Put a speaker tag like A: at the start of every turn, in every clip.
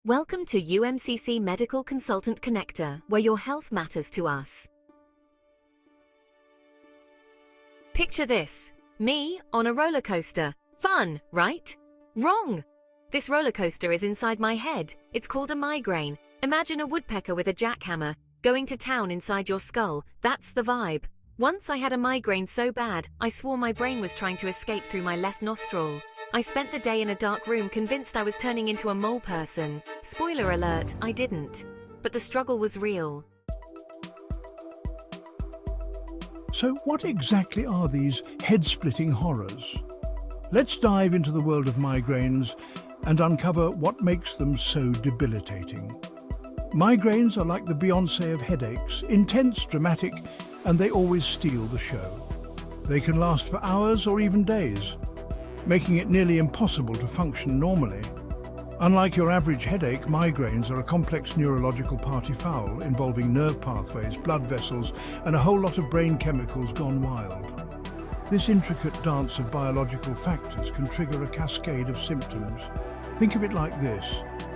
A: Welcome to UMCC Medical Consultant Connector, where your health matters to us. Picture this: me on a roller coaster. Fun, right? Wrong! This roller coaster is inside my head. It's called a migraine. Imagine a woodpecker with a jackhammer going to town inside your skull. That's the vibe. Once I had a migraine so bad, I swore my brain was trying to escape through my left nostril. I spent the day in a dark room convinced I was turning into a mole person. Spoiler alert, I didn't. But the struggle was real.
B: So what exactly are these head-splitting horrors? Let's dive into the world of migraines and uncover what makes them so debilitating. Migraines are like the Beyoncé of headaches, intense, dramatic, and they always steal the show. They can last for hours or even days, making it nearly impossible to function normally. Unlike your average headache, migraines are a complex neurological party foul involving nerve pathways, blood vessels, and a whole lot of brain chemicals gone wild. This intricate dance of biological factors can trigger a cascade of symptoms. Think of it like this: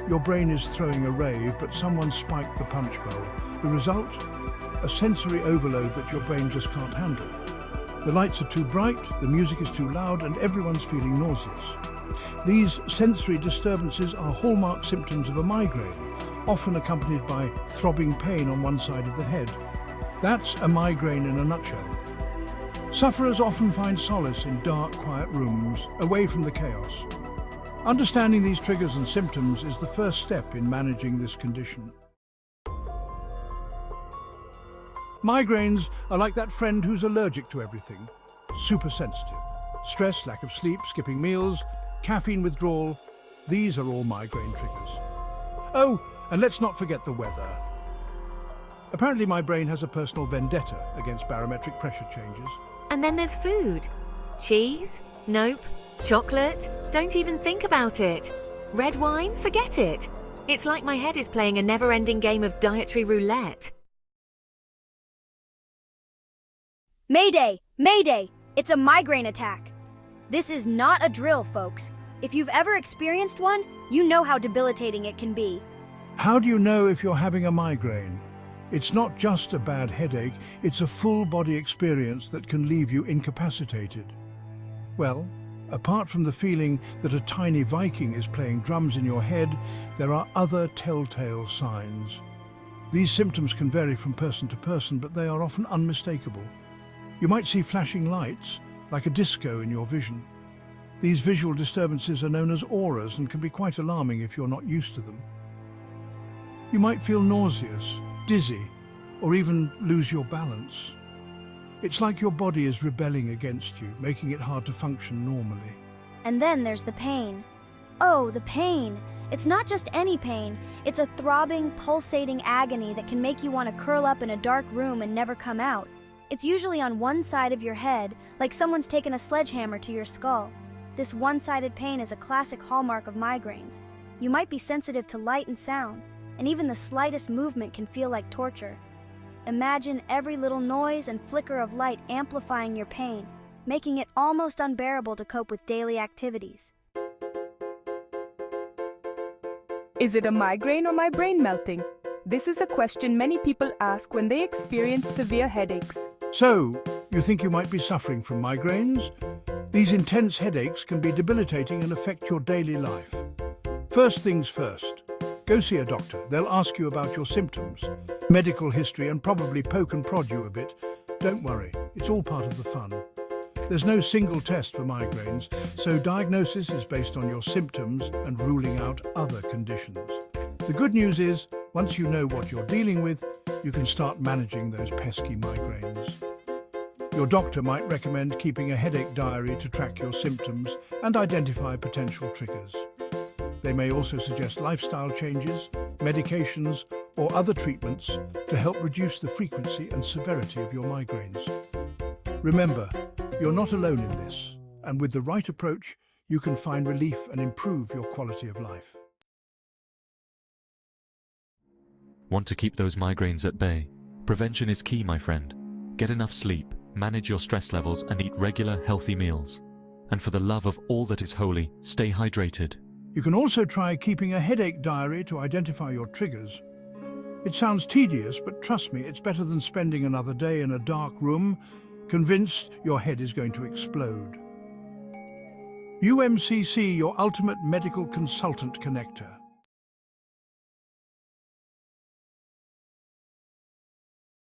B: your brain is throwing a rave, but someone spiked the punch bowl. The result? A sensory overload that your brain just can't handle. The lights are too bright, the music is too loud, and everyone's feeling nauseous. These sensory disturbances are hallmark symptoms of a migraine, often accompanied by throbbing pain on one side of the head. That's a migraine in a nutshell. Sufferers often find solace in dark, quiet rooms, away from the chaos. Understanding these triggers and symptoms is the first step in managing this condition. Migraines are like that friend who's allergic to everything. Super sensitive. Stress, lack of sleep, skipping meals, caffeine withdrawal, these are all migraine triggers. Oh, and let's not forget the weather. Apparently my brain has a personal vendetta against barometric pressure changes.
A: And then there's food. Cheese? Nope. Chocolate? Don't even think about it. Red wine? Forget it. It's like my head is playing a never-ending game of dietary roulette.
C: Mayday! Mayday! It's a migraine attack. This is not a drill, folks. If you've ever experienced one, you know how debilitating it can be.
B: How do you know if you're having a migraine? It's not just a bad headache, it's a full-body experience that can leave you incapacitated. Well, apart from the feeling that a tiny Viking is playing drums in your head, there are other telltale signs. These symptoms can vary from person to person, but they are often unmistakable. You might see flashing lights, like a disco in your vision. These visual disturbances are known as auras and can be quite alarming if you're not used to them. You might feel nauseous, dizzy, or even lose your balance. It's like your body is rebelling against you, making it hard to function normally.
C: And then there's the pain. Oh, the pain! It's not just any pain. It's a throbbing, pulsating agony that can make you want to curl up in a dark room and never come out. It's usually on one side of your head, like someone's taken a sledgehammer to your skull. This one-sided pain is a classic hallmark of migraines. You might be sensitive to light and sound, and even the slightest movement can feel like torture. Imagine every little noise and flicker of light amplifying your pain, making it almost unbearable to cope with daily activities.
D: Is it a migraine or my brain melting? This is a question many people ask when they experience severe headaches.
B: So, you think you might be suffering from migraines? These intense headaches can be debilitating and affect your daily life. First things first, go see a doctor. They'll ask you about your symptoms, medical history, and probably poke and prod you a bit. Don't worry, it's all part of the fun. There's no single test for migraines, so diagnosis is based on your symptoms and ruling out other conditions. The good news is, once you know what you're dealing with, you can start managing those pesky migraines. Your doctor might recommend keeping a headache diary to track your symptoms and identify potential triggers. They may also suggest lifestyle changes, medications, or other treatments to help reduce the frequency and severity of your migraines. Remember, you're not alone in this, and with the right approach, you can find relief and improve your quality of life.
E: Want to keep those migraines at bay? Prevention is key, my friend. Get enough sleep, manage your stress levels, and eat regular, healthy meals. And for the love of all that is holy, stay hydrated.
B: You can also try keeping a headache diary to identify your triggers. It sounds tedious, but trust me, it's better than spending another day in a dark room, convinced your head is going to explode. UMCC, your ultimate medical consultant connector.